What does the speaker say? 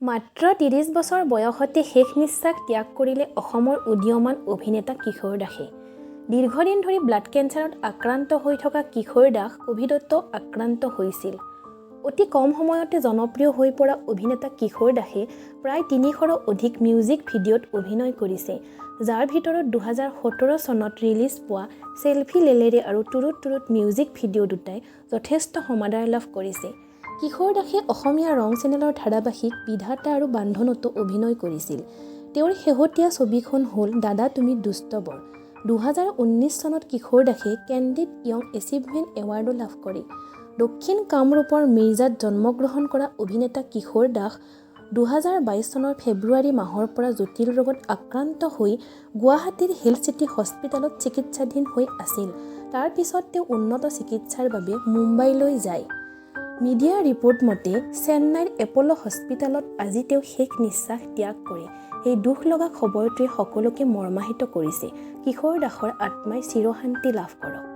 মাত্ৰ ৩০ বছৰ বয়সতে শেষ নিশ্বাস ত্যাগ কৰিলে অসমৰ উদীয়মান অভিনেতা কিশোৰ দাসে। দীৰ্ঘদিন ধৰি ব্লাড কেঞ্চাৰত আক্ৰান্ত হৈ থকা কিশোৰ দাস কোভিডতো আক্ৰান্ত হৈছিল। অতি কম সময়তে জনপ্ৰিয় হৈ পৰা অভিনেতা কিশোৰ দাসে প্ৰায় ৩০০ৰো অধিক মিউজিক ভিডিঅ'ত অভিনয় কৰিছে, যাৰ ভিতৰত ২০১৭ চনত ৰিলিজ পোৱা চেলফি লেলেৰে আৰু টুৰুট টুৰুট মিউজিক ভিডিঅ' দুটাই যথেষ্ট সমাদৰ লাভ কৰিছে। কিশোৰ দাসে অসমীয়া ৰং চেনেলৰ ধাৰাবাহিক বিধাতা আৰু বান্ধোনতো অভিনয় কৰিছিল। তেওঁৰ শেহতীয়া ছবিখন হ'ল দাদা তুমি দুষ্ট বৰ। ২০১৯ চনত কিশোৰ দাসে কেণ্ডিড য়ং এচিভমেণ্ট এৱাৰ্ডো লাভ কৰে। দক্ষিণ কামৰূপৰ মিৰ্জাত জন্মগ্ৰহণ কৰা অভিনেতা কিশোৰ দাস ২০২২ চনৰ ফেব্ৰুৱাৰী মাহৰ পৰা জটিল ৰোগত আক্ৰান্ত হৈ গুৱাহাটীৰ হেল্থ চিটি হস্পিটেলত চিকিৎসাধীন হৈ আছিল। তাৰ পিছত তেওঁ উন্নত চিকিৎসাৰ বাবে মুম্বাইলৈ যায়। মিডিয়া ৰিপৰ্ট মতে চেন্নাইৰ এপ'ল' হস্পিটেলত আজি তেওঁ শেষ নিশ্বাস ত্যাগ কৰে। এই দুখ লগা খবৰটোৱে সকলোকে মৰ্মাহিত কৰিছে। কিশোৰ দাসৰ আত্মাই চিৰশান্তি লাভ কৰক।